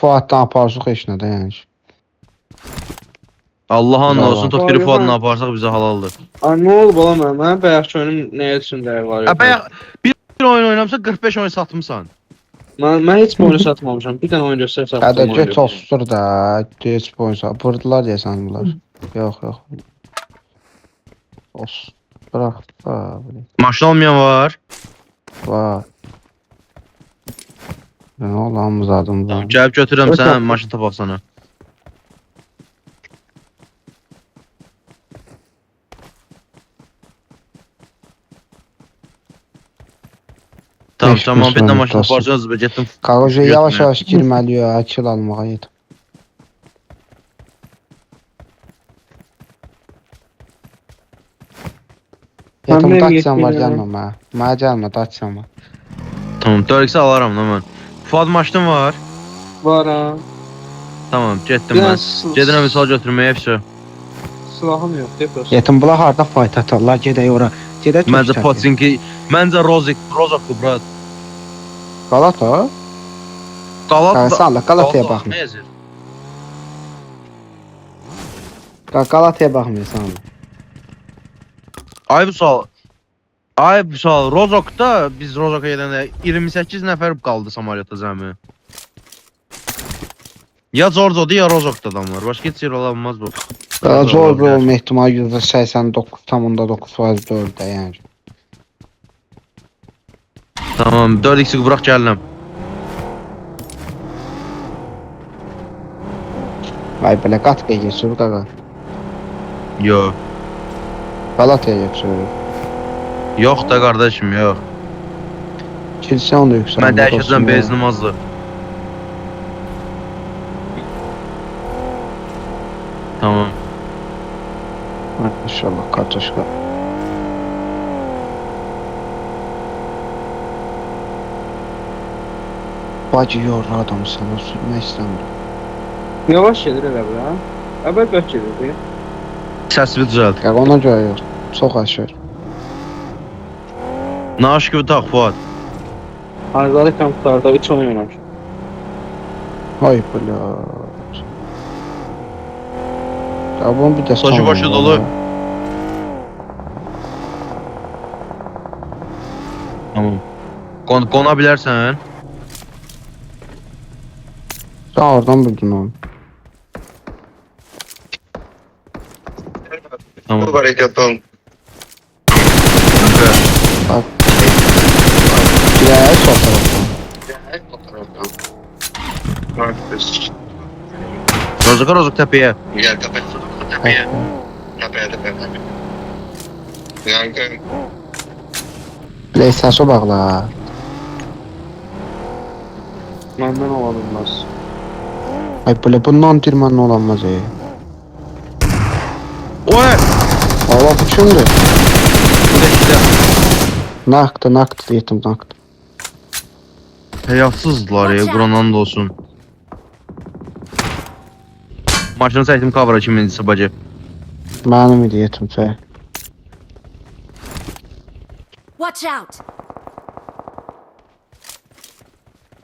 Fuatdan aparsıq heç nə də yəni. Allah'ın Bravo. olsun top biri Fuad'ını yaparsak bize halaldır. Ay ne oldu bana mən? Mən bayaqki oyunum nəyə üçün dəyər var yox? Bir oyun oynamışsa 45 oyun satmışsan. Mən heç bir oyunu satmamışam. Bir dənə oyun göstər satdım. Hədə get ostur da, heç boyunca. Vurdular deyəsən bunlar. Yox, yox. Os. Bırax. Maşın olmayan var. Var. Nə olamız adımdan. Tamam, gəlib götürürəm sən maşın tapaq sana. Tamam, bir də maşın taparsanız getdim. Qaroja yavaş-yavaş girməli ya, kill almağa yetim. Yetim daçyan var, gəlmə mənə. Mənə gəlmə, daçyan var. Tamam, 4x alaram da mən. Fuad maşın var. Var ha. Tamam, getdim mən. Gedirəm misal götürməyə fişə. Silahım yox, deposu. Yetim bunlar harda fight atarlar, gedək ora. Gedək Məncə Potsinki, məncə Rozokdur, brat. Galata? Galataya baxmır. Galataya baxmırsan. Ay bu sual, Rozokda biz Rozoka gedəndə 28 nəfər qaldı Samaryada zəmi. Ya Zorzo'dur ya Rozokda adam var. Başqa heç yer olamaz bu. Zorzo olma ehtimal %89,9% doğruda yəni. Tamam, 4x'i bırak gəldim. Ay belə qatqaya geçir qaqa. Yox. Galataya geçir. Yox da qardaşım, yox. Kilsə onu yüksək. Mən dəyişəcəm benzinim azdır. Tamam. İnşallah kartoşka. Bacı yordu adamı sana sürmək istəmirəm. Yavaş gedir elə bu ha. Əvvəl bək gedirdi. Səsini düzəlt. Qaqa ona görə yox. Çox aşır. Naş gibi tak Fuad. Hanzarı kamplarda 3 oyun oynamış. Ay bля. Ya bunun bir də Başı başı dolu. Tamam. Qona bilərsən. Sen oradan bildin onu. Tamam. Harekatın. Bak. Gel sol taraftan. Rozok tepeye. Gel tepeye. Tepeye. Yankı. PlayStation bağla. Məndən ola bilməz. Ay böyle bundan dirmanlı olanmaz ya. Oy! Allah bu kimdir? Bu da işte. Naktı yetim naktı. Həyasızlar ya, Quranan da olsun. Maşını çəkdim cover'a kimindirsə bacı. Mənim idi yetim çay. Watch out!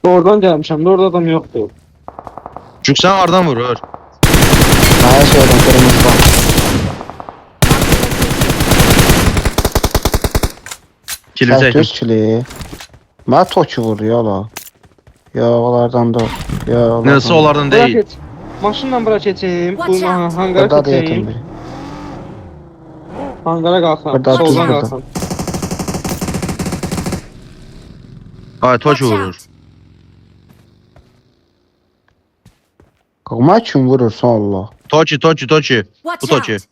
Oradan gəlmişəm, orada adam yoxdur. Çünki sən aradan vurur. Her şeyden kırmızı var. Kilim çəkdim. Kili. Mənə toki vuruyor la. Ya onlardan da. Ya onlardan. Nəsə onlardan Bırak deyil. et. Maşınla bırak eteyim. Watch Bu out. hangara Burada da yetim keçeyim. biri. Hangara qalxam. Burada, Soldan burada. qalxam. Ay, toki Watch vurur. out! Qılma kim vurursa Allah. Toki. Bu Watch toki. out!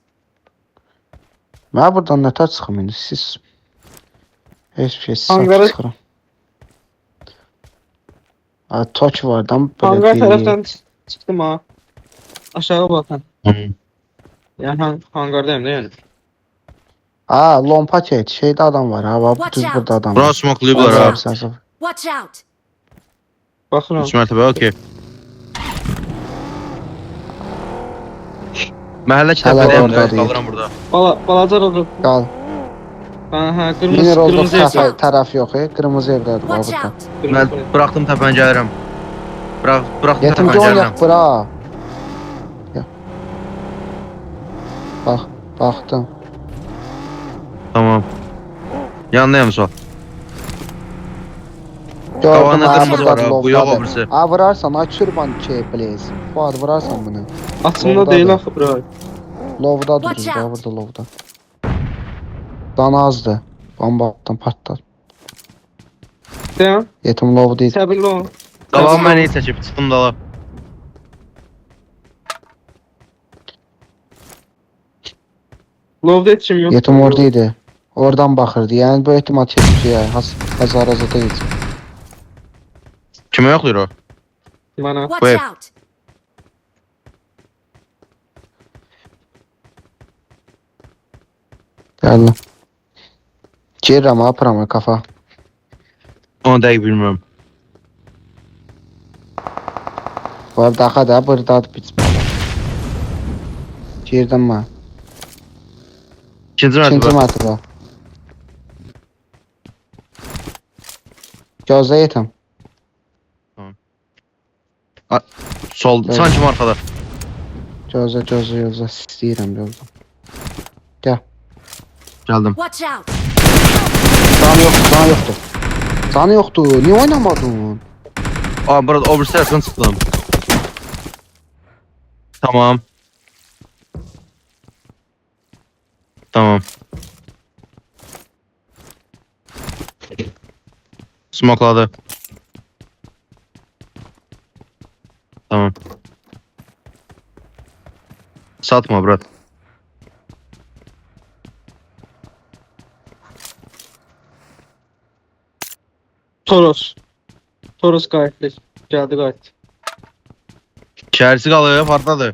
Mən buradan nətər çıxım indi siz? Heç bir şey siz Hangara- çıxıram. Ay toki vardan Hangar böyle tərəfdən çıxdım ha. Aşağı baxın. Hı. Yəni hangardayım da yəni. Aa lompa çek. Şeyde adam var ha. Bak Watch düz out. burada adam Bura var. smokelayıblar ha. Watch out! Baxıram. 3 mərtəbə, okey. Məhəllə kitapədəyəm orada də, deyil. qalıram burada. Balaca rozu. Qal. Hə, Yine Rozok qırmızı taraf yok. Kırmızı evler var Watch burada. out! Mən buraxdım təpəni gəlirəm. Bırak. Yetimci Gəlirəm. oynak bura. Ya. Bak, baktım. Tamam. Yanındayım sol. Gördüm Kavana ha kırmızı var burada ha, bu yok lovdadır. öbürsü. Ha vurarsan aç şurban şey please. Fuad vurarsan bunu. Açımda Lovdadır. deyil axı bura. Lovda Watch durur da out. burada lovda. Dan azdı. Bomba attım patladı. Dayan, Yetim lov değil. səbirli ol. Qabağım məni seçib çıxdım dala. Lovda etçim yox. Yetim oradaydı. Oradan bakırdı. Yani bu ihtimal tepkiye. Hazarada değil. Kimə yoxlayır o? Bana. Watch Wait. out! Geldim. Girirəm ha pıramı kafa. Onu dəqiq bilmirəm. Var daha da burada bitmedi. Girdim ben. İkinci İkinci mərtəbə. mərtəbə. Gözlə yetim. Sol, Evet. sanki arxada. Gözlə. İstəyirəm gözlə. Gəldim. Watch out! Canı yoktu. Canı yoktu. Niye oynamadın? Aa, burada o birisi tərəfdən çıxdım. Tamam. Tamam. Smokladı. Tamam. Satma brat. Toros. Toros qayıtdı. Gəldi qayıtdı. İçərisi qalıyor, hardadır?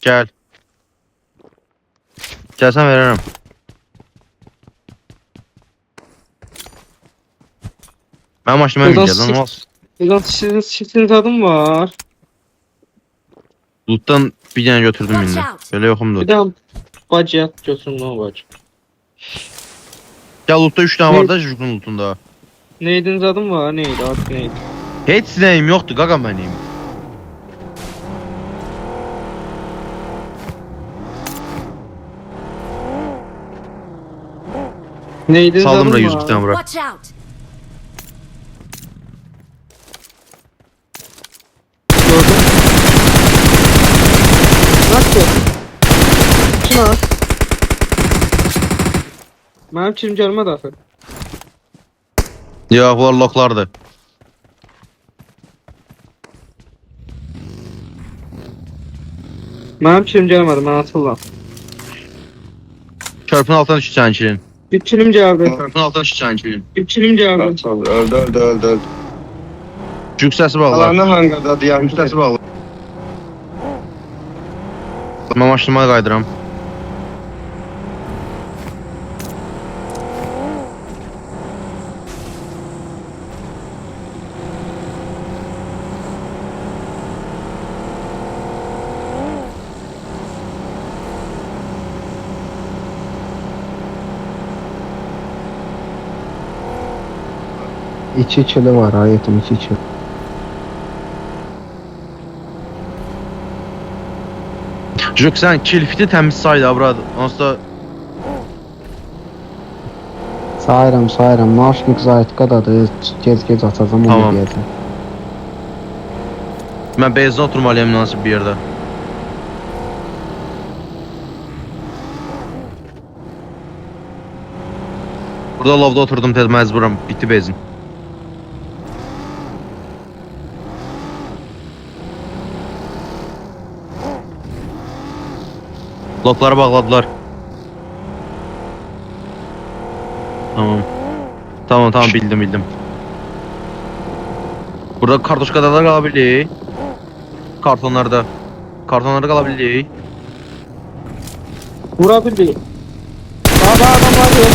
Gəl. Gəlsən verərəm. Mənim maşınıma min gəl, lan olsun. Buradan sizin adım var. Loot'dan bir dənə götürdüm Watch indi. out. Belə yoxumdur. Bir də bacıyat götürün o bacı. Gəl loot'da 3 dənə var da Jukun loot'unda. Neydiniz adım var? Neydi? Artık neydi? Heç sinəyim yoxdur, qaqa mənim. Neydiniz Saldım adım da var? 100 bir tane bura. Watch out! Gördüm. Nasıl? Şuna. Mənim kim gəlmədi axı. Yox, bunlar loklardır. Mənim kim gəlmədi, mən atırlar. Körpün altına düşü çənkirin. Bir kilim gəldi. Körpün altına düşü çənkirin. Bir kilim gəldi. Öldü. Juk səsi bağlar. Alanı hangada diyen Juk səsi bağlar. Mən maşınıma qaydıram. İki kili var ha yetim 2 kili. Juk sən kilfiti təmiz saydı abrad. Onsuz da Sayıram. Naşnik zaytqadadır. Gez atacağım Tamam. onu deyəcəm. mən benzin oturmalıyam münasib bir yerdə. Burada lovda oturdum tez məcburam. Bitti benzin. Lokları bağladılar. Tamam bildim. Burada kartoşkada da qalabilir. Kartonlarda qala bilik. Vura bildi. Baba adam var ya.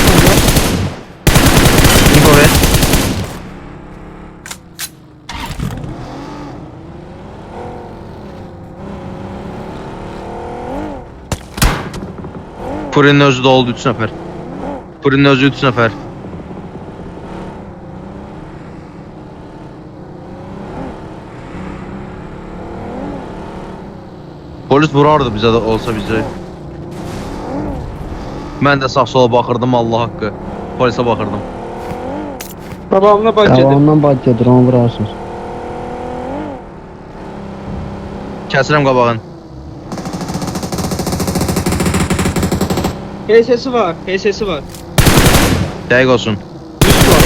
Info ver. Fırının özü də oldu 3 nəfər. Fırının özü 3 nəfər. Polis vurardı bizə də olsa bizi. Mən də sağ sola baxırdım Allah haqqı. Polisə baxırdım. Qabağımda bak gedir. Davamdan bak gedir, onu vurarsınız. Kəsirəm qabağın. HS'si var. HS'si var. Dəqiq olsun. Üst var.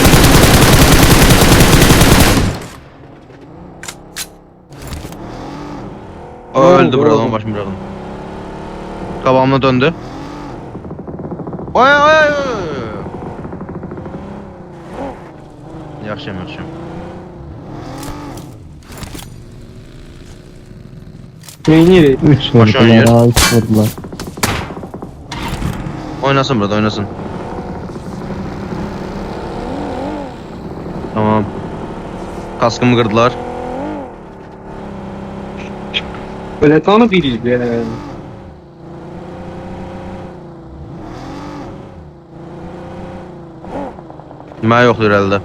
O Ne öldü oldu, buradan oldu? başımı bırakın. Qabağımda döndü. Ay ay ay. Yaxşıyam, yaxşıyam. Neyini? 3 Maşa yer. vurdular, 3 vurdular. Oynasın burada, oynasın. Tamam. Kaskımı kırdılar. Böyle tanı biriz be. Mənə yoxdur əldə.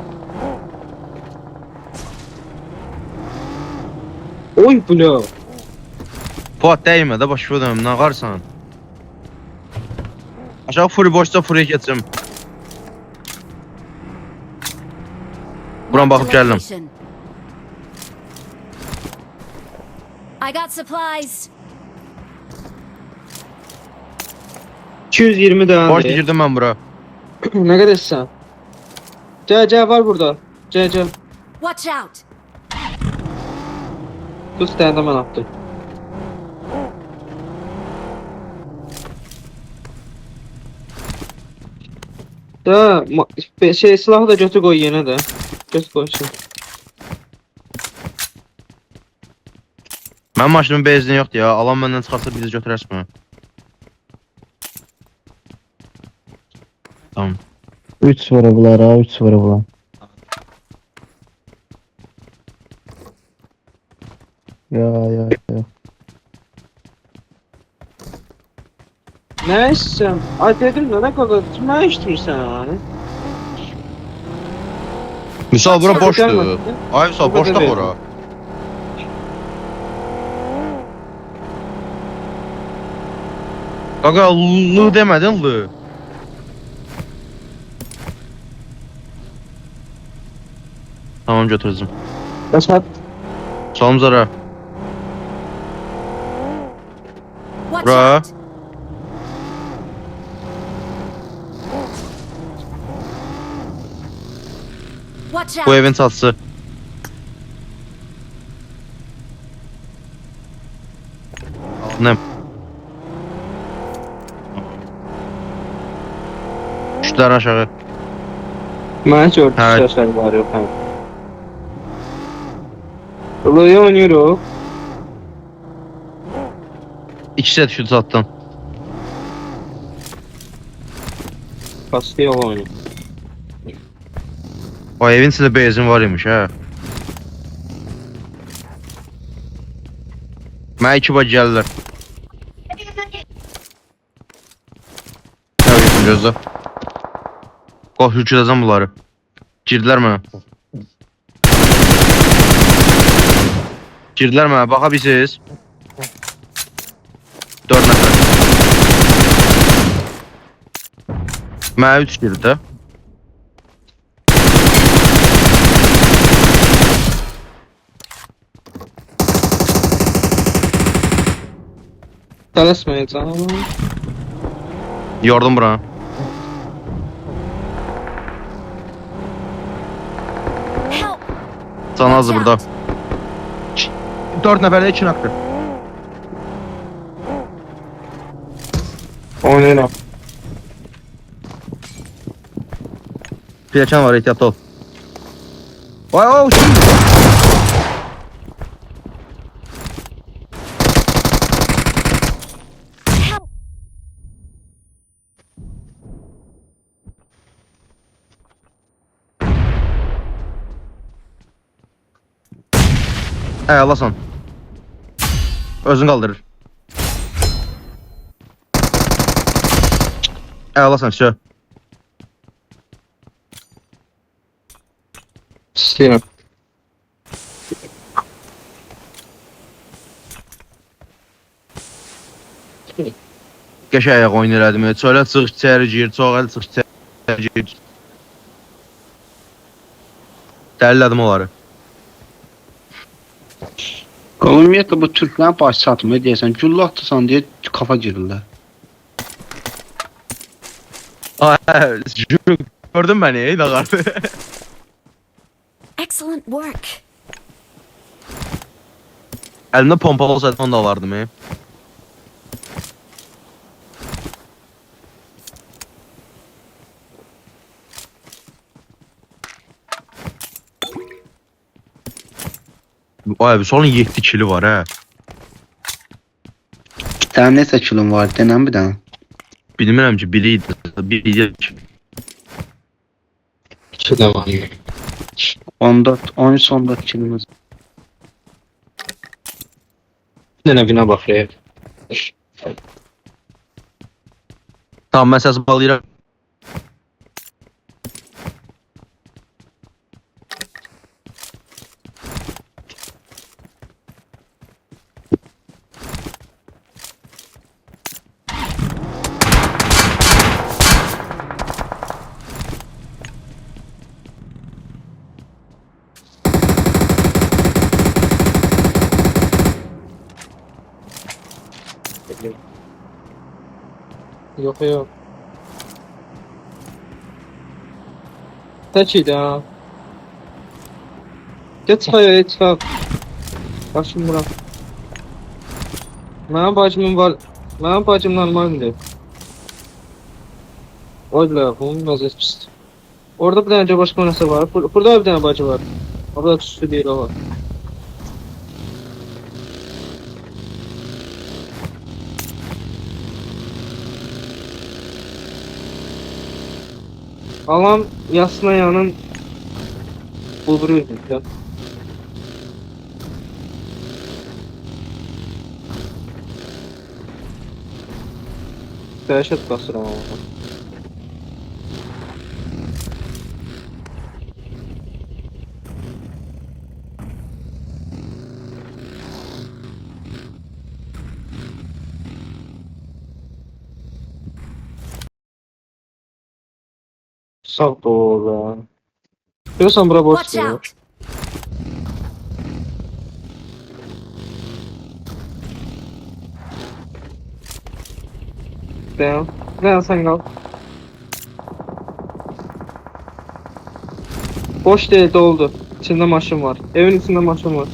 Oy blo. Fuat değme de başı ödemem, ne qarsan? Aşağı furi boşsa furiye geçeceğim. Buran bakıp geldim. Location. I got supplies. 220 Boş tane. girdim ben bura. Ne kadar sen? C var burada. C. Watch out. Tuz tane de ben attım. Da şey silahı da götü koy yine de. Götü koysun. Mənim maşınımın benzini yoxdur ya. Alan məndən çıxarsa bizi götürərsən. Tamam. 3 vurdular ha, 3 vurdular. Ya. Ne istiyorsun? Ay dedim de ne kadar ne istiyorsun yani? Misal bura boşdur. Gelmedi. Ay Misal Bu kadar boşda değil. bura. Qaqa lı demədin lı. Tamam götürəcəm. Kaçar. Salım zara. Watch Bra. out. Watch Bu out. evin çatısı. Ne? Düşdülər aşağı. Ben hiç orta Evet. sesler var yok hem. Buraya oynuyoruz. İkisi də düşdü çatdan. Kastı yol oynuyor. O evin içində benzin var imiş hə. Mənə 2 bac gəlirlər. Nə yapıyorsun gözlə? Qox yükləzəm bunları. Girdilər mənə. Girdilər mənə, baxa bilsiz. 4 nəfər. Mənə 3 girdi də. Tələsməyəcəm ama. Yordum bura. Help. Can azdı Watch burada. out. 4 nəfərdə 2 naktır. Oynayalım. Piyəkan var, ehtiyatlı ol. Vay o uçtum. Help. Alasan. Özün qaldırır. Alasan şu. İstəyirəm. Qəşəng ayaq oyun elədim. Çölə çıx, içəri gir, çoğal çıx, içəri gir. Dəllədim onları. Ümumiyyətlə bu türklərin başı çatmır deyəsən. Güllə atırsan deyə kafa girirlər. Ay, gördün bəni, ey dağar. Excellent work. Əlimdə pompalı olsaydı onu da alardım. Ay, son 7 kili var hə. Bir tane neçə kilon var? Denən bir dənə. Bilmirəm ki, biri idi. Biri idi. 2 də var. 14, 13-14 kilomuz. Bir dənə bina baxır. Tamam, mən səsi bağlayıram. Yox, yox. Tək idi ha. Get çıxaq, çıxaq. Başım bura. Mənim bacımın var. Mənim bacım normaldir. Oyla, bunun vəziyyət pisdir. Orada bir dənə başqa nəsə var. Burada bir dənə bacı var. Orada tüstü deyil o var. Alan yasına yanın bulduruyor ya. Dəhşət basıram ama. Sağ ol lan. Görürsən bura boş Watch dur. out. Dayan. Dayan sen kal. Boş değil, doldu. İçinde maşın var. Evin içinde maşın var.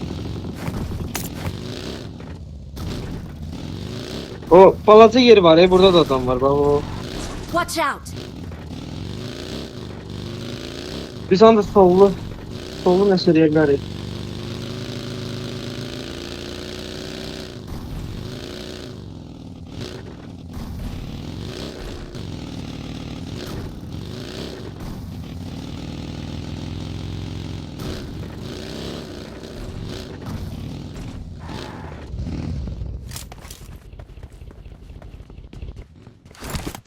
O balaca yeri var, burada da adam var. Bak o. Watch out. Biz anda sollu. Sollu nəsə yerləri.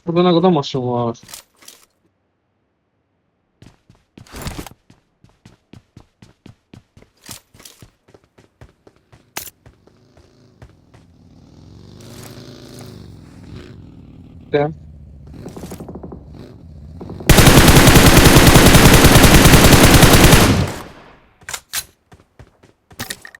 Burada ne kadar maşın var. Tamam.